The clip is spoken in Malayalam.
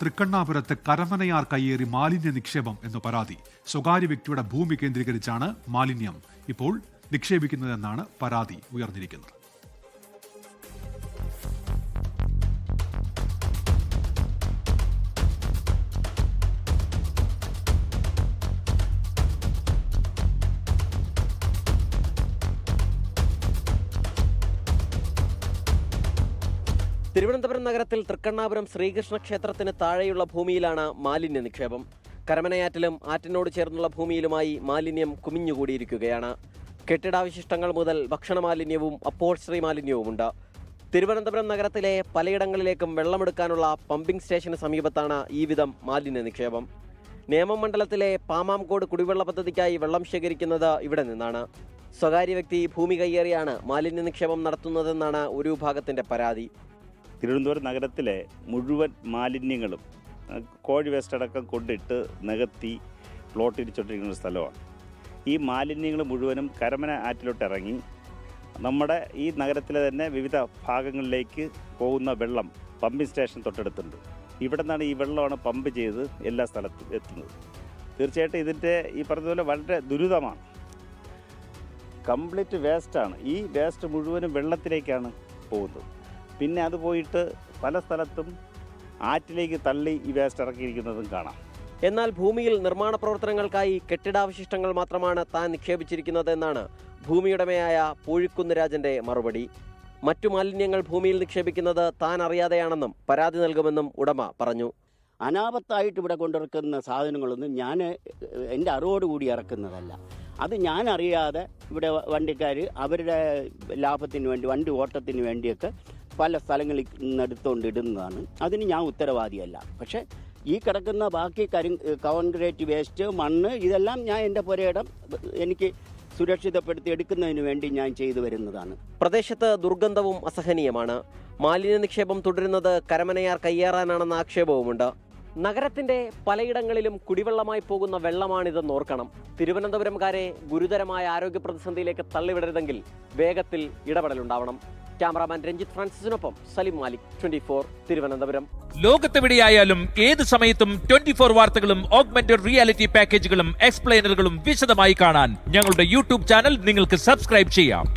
തൃക്കണ്ണാപുരത്ത് കരമനയാർ കയ്യേറി മാലിന്യ നിക്ഷേപം എന്ന് പരാതി. സ്വകാര്യ വ്യക്തിയുടെ ഭൂമി കേന്ദ്രീകരിച്ചാണ് മാലിന്യം ഇപ്പോൾ നിക്ഷേപിക്കുന്നതെന്നാണ് പരാതി ഉയർന്നിരിക്കുന്നത്. തിരുവനന്തപുരം നഗരത്തിൽ തൃക്കണ്ണാപുരം ശ്രീകൃഷ്ണ ക്ഷേത്രത്തിന് താഴെയുള്ള ഭൂമിയിലാണ് മാലിന്യ നിക്ഷേപം. കരമനയാറ്റിലും ആറ്റിനോട് ചേർന്നുള്ള ഭൂമിയിലുമായി മാലിന്യം കുമിഞ്ഞുകൂടിയിരിക്കുകയാണ്. കെട്ടിടാവശിഷ്ടങ്ങൾ മുതൽ ഭക്ഷണമാലിന്യവും അപ്പോൾസ്ട്രി മാലിന്യവുമുണ്ട്. തിരുവനന്തപുരം നഗരത്തിലെ പലയിടങ്ങളിലേക്കും വെള്ളമെടുക്കാനുള്ള പമ്പിംഗ് സ്റ്റേഷന് സമീപത്താണ് ഈ വിധം മാലിന്യ നിക്ഷേപം. നേമം മണ്ഡലത്തിലെ പാമാംകോട് കുടിവെള്ള പദ്ധതിക്കായി വെള്ളം ശേഖരിക്കുന്നത് ഇവിടെ നിന്നാണ്. സ്വകാര്യ വ്യക്തി ഭൂമി കയ്യേറിയാണ് മാലിന്യ നിക്ഷേപം നടത്തുന്നതെന്നാണ് ഒരു വിഭാഗത്തിന്റെ പരാതി. തിരുവനന്തപുരം നഗരത്തിലെ മുഴുവൻ മാലിന്യങ്ങളും കോഴി വേസ്റ്റ് അടക്കം കൊണ്ടിട്ട് നികത്തി പ്ലോട്ടിരിച്ചോണ്ടിരിക്കുന്ന സ്ഥലമാണ്. ഈ മാലിന്യങ്ങൾ മുഴുവനും കരമന ആറ്റിലോട്ട് ഇറങ്ങി നമ്മുടെ ഈ നഗരത്തിലെ തന്നെ വിവിധ ഭാഗങ്ങളിലേക്ക് പോകുന്ന വെള്ളം പമ്പിംഗ് സ്റ്റേഷൻ തൊട്ടടുത്തുണ്ട്. ഇവിടെ നിന്നാണ് ഈ വെള്ളമാണ് പമ്പ് ചെയ്ത് എല്ലാ സ്ഥലത്തും എത്തുന്നത്. തീർച്ചയായിട്ടും ഇതിൻ്റെ ഈ പറഞ്ഞതുപോലെ വളരെ ദുരിതമാണ്. കംപ്ലീറ്റ് വേസ്റ്റാണ്. ഈ വേസ്റ്റ് മുഴുവനും വെള്ളത്തിലേക്കാണ് പോകുന്നത്. പിന്നെ അത് പോയിട്ട് പല സ്ഥലത്തും ആറ്റിലേക്ക് തള്ളി ഈ വേസ്റ്റ് ഇറക്കിയിരിക്കുന്നതും കാണാം. എന്നാൽ ഭൂമിയിൽ നിർമ്മാണ പ്രവർത്തനങ്ങൾക്കായി കെട്ടിടാവശിഷ്ടങ്ങൾ മാത്രമാണ് താൻ നിക്ഷേപിച്ചിരിക്കുന്നതെന്നാണ് ഭൂമിയുടമയായ പൂഴിക്കുന്ന് രാജന്റെ മറുപടി. മറ്റു മാലിന്യങ്ങൾ ഭൂമിയിൽ നിക്ഷേപിക്കുന്നത് താൻ അറിയാതെയാണെന്നും പരാതി നൽകുമെന്നും ഉടമ പറഞ്ഞു. അനാപത്തായിട്ട് ഇവിടെ കൊണ്ടിറക്കുന്ന സാധനങ്ങളൊന്നും ഞാൻ എൻ്റെ അറിവോടുകൂടി ഇറക്കുന്നതല്ല. അത് ഞാൻ അറിയാതെ ഇവിടെ വണ്ടിക്കാർ അവരുടെ ലാഭത്തിന് വേണ്ടി വണ്ടി ഓട്ടത്തിന് വേണ്ടിയൊക്കെ പല സ്ഥലങ്ങളിൽ നിന്നെടുത്തുകൊണ്ട് ഇടുന്നതാണ്. അതിന് ഞാൻ ഉത്തരവാദിയല്ല. പക്ഷേ ഈ കിടക്കുന്ന ബാക്കി കോൺക്രീറ്റ് വേസ്റ്റ്, മണ്ണ്, ഇതെല്ലാം ഞാൻ എൻ്റെ പുരയിടം എനിക്ക് സുരക്ഷിതപ്പെടുത്തി എടുക്കുന്നതിന് വേണ്ടി ഞാൻ ചെയ്തു വരുന്നതാണ്. പ്രദേശത്ത് ദുർഗന്ധവും അസഹനീയമാണ്. മാലിന്യ നിക്ഷേപം തുടരുന്നത് കരമനയാർ കയ്യേറാനാണെന്ന ആക്ഷേപവുമുണ്ട്. നഗരത്തിന്റെ പലയിടങ്ങളിലും കുടിവെള്ളമായി പോകുന്ന വെള്ളമാണിതെന്ന് ഓർക്കണം. തിരുവനന്തപുരംകാരെ ഗുരുതരമായ ആരോഗ്യ പ്രതിസന്ധിയിലേക്ക് തള്ളിവിടരുതെങ്കിൽ വേഗത്തിൽ ഇടപെടലുണ്ടാവണം. ക്യാമറാമാൻ രഞ്ജിത്ത് ഫ്രാൻസിസിനൊപ്പം സലിം മാലിക്, 24 തിരുവനന്തപുരം. ലോകത്തെവിടെയായാലും ഏത് സമയത്തും 24 വാർത്തകളും ഓഗ്മെന്റഡ് റിയാലിറ്റി പാക്കേജുകളും എക്സ്പ്ലെയിനറുകളും വിശദമായി കാണാൻ ഞങ്ങളുടെ യൂട്യൂബ് ചാനൽ നിങ്ങൾക്ക് സബ്സ്ക്രൈബ് ചെയ്യാം.